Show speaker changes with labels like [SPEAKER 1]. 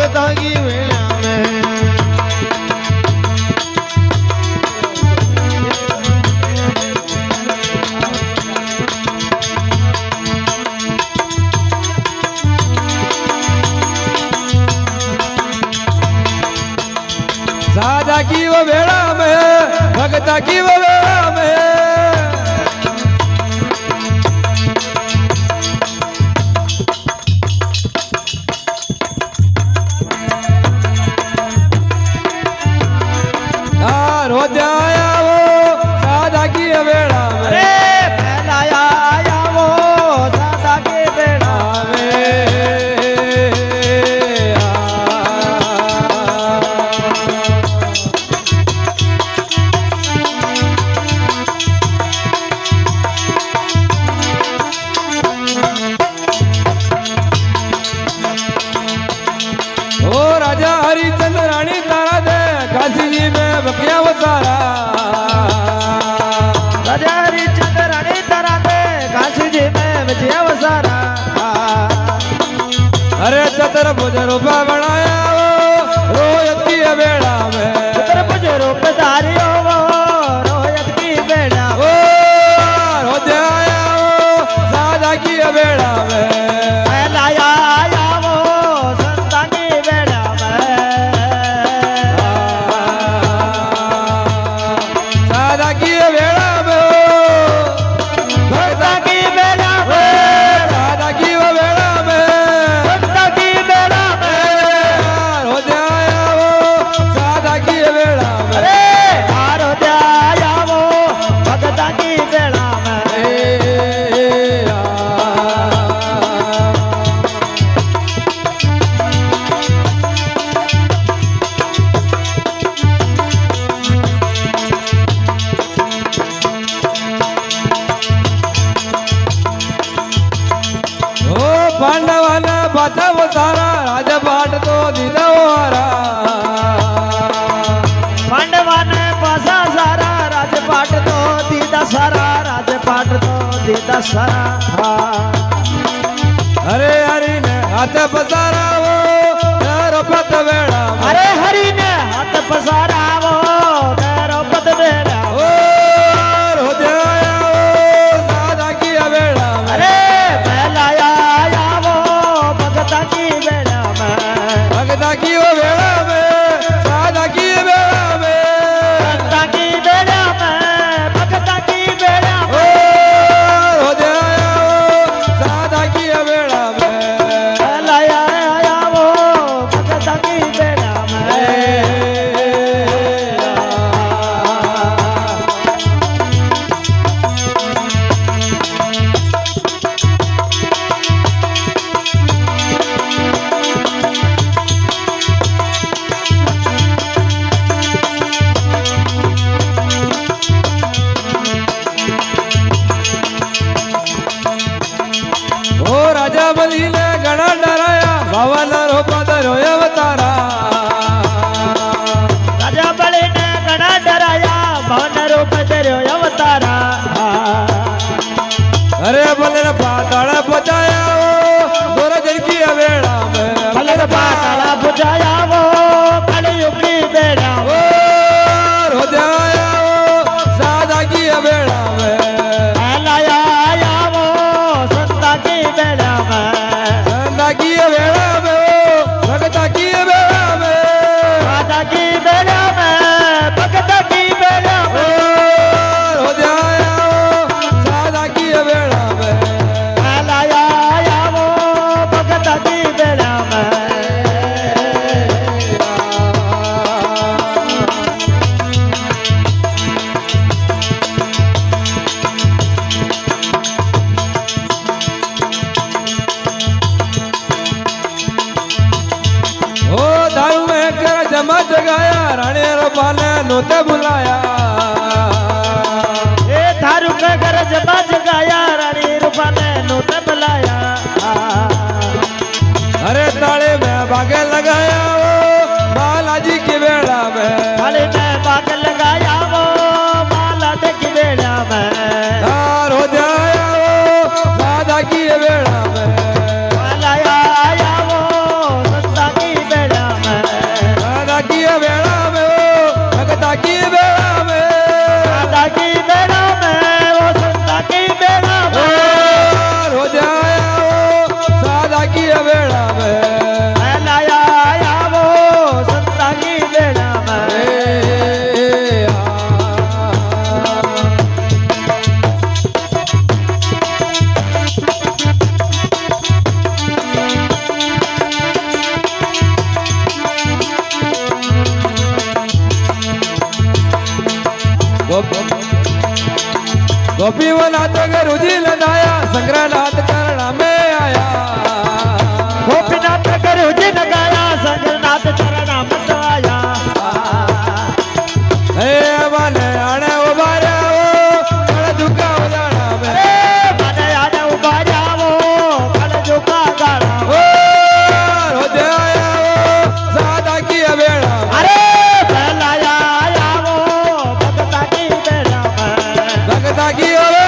[SPEAKER 1] भगता की वेला में
[SPEAKER 2] सादा की वो वेला में भगता की वो वेला में रोज आया वो सादा की वेला में
[SPEAKER 1] अरे पहला आया वो सादा के वेला
[SPEAKER 2] ओ राजा हरिचंद्र रानी तारा दे काशी जी में बकिया वो सारा
[SPEAKER 1] राजा हरिचंद्र रानी तारा दे काशी जी में बचिया वो सारा
[SPEAKER 2] अरे चतर बुजुर्ग बनाया वो रोयत की बेड़ा में
[SPEAKER 1] चतर बुजुर्ग धारियो वो रोयत की बेड़ा
[SPEAKER 2] ओ रोज आया वो सादा की बेड़ा में
[SPEAKER 1] पहला आया वो संता की बेड़ा में
[SPEAKER 2] सादा की बेड़ा में
[SPEAKER 1] भक्ता की बेड़ा में
[SPEAKER 2] सादा की वो बेड़ा में
[SPEAKER 1] संता की बेड़ा में
[SPEAKER 2] रोज आया वो सादा की बेड़ा में
[SPEAKER 1] अरे हारो आया वो भक्ता की बेड़ा में
[SPEAKER 2] पांडवाना पाचा वो सारा राजपाट तो दीदा वो हारा
[SPEAKER 1] पांडवाने पासा सारा राजपाट तो दीदा सारा राजपाट तो दीदा सारा
[SPEAKER 2] अरे हरि ने हाथ पसारा वो तेरो पत बेड़ा में।
[SPEAKER 1] अरे हरि ने हाथ पसारा वो तेरो पद बेड़ा
[SPEAKER 2] ओ रोज आया वो सादा की बेड़ा में
[SPEAKER 1] अरे पहला आया वो भगता की बेड़ा में
[SPEAKER 2] भगता की वो बेड़ा में सादा की बेड़ा में
[SPEAKER 1] भगता की बेड़ा में भगता की बेड़ा
[SPEAKER 2] ओ
[SPEAKER 1] में
[SPEAKER 2] रोज आया वो सादा की बेड़ा में
[SPEAKER 1] पहला आया वो भगता की बेड़ा में
[SPEAKER 2] ओ राजा बली ने घना डराया भवन रूप रोया अवतारा
[SPEAKER 1] राजा बलि ने घना डराया भवन रूप धर्यो अवतारा
[SPEAKER 2] अरे बलन पाताल पहुंचाया वो दुर्जन की बेड़ा में
[SPEAKER 1] बलर पाताला बुझाया वो कलयुग की बेड़ा
[SPEAKER 2] ओ रोज आया वो सादा की बेड़ा में
[SPEAKER 1] पहला आया वो संता की बेड़ा में
[SPEAKER 2] संदा की बेड़ा में ओ भगता की बेड़ा में
[SPEAKER 1] राजा की बेड़ा में भगत की बेड़ा
[SPEAKER 2] ओ
[SPEAKER 1] में
[SPEAKER 2] रोज आया वो सादा की बेड़ा में
[SPEAKER 1] पहला आया वो भगत की बेड़ा में
[SPEAKER 2] ओ दारू में कर जमा जगाया राणे रूपाने नोते बुलाया
[SPEAKER 1] ए थारू के घर जमा जगाया रानी रूपा ने नोत बुलाया
[SPEAKER 2] अरे ताले में बागे लगाया वो बालाजी की बेड़ा में
[SPEAKER 1] थाली में बाग लगाया वो माला दे की बेड़ा में
[SPEAKER 2] तार हो जाया वो सादा की बेड़ा में
[SPEAKER 1] माला आया वो संता की बेड़ा
[SPEAKER 2] गोपीनाथ गुरुजी लगाया संग्रहनाथ चरण में आया
[SPEAKER 1] गोपीनाथ गुरुजी ने गाया संगनाथ चरण मत आया
[SPEAKER 2] हे माने आने उबारे वो कल झुका उजाड़ा में
[SPEAKER 1] મને આને ઉભા જાવો કલ ઝુકા ગાળા
[SPEAKER 2] ओ रोजे आया वो सादा की अबेड़ा में
[SPEAKER 1] અરે પહેલા આયા આવો ભગતા કી બેડા
[SPEAKER 2] भगता की ओरे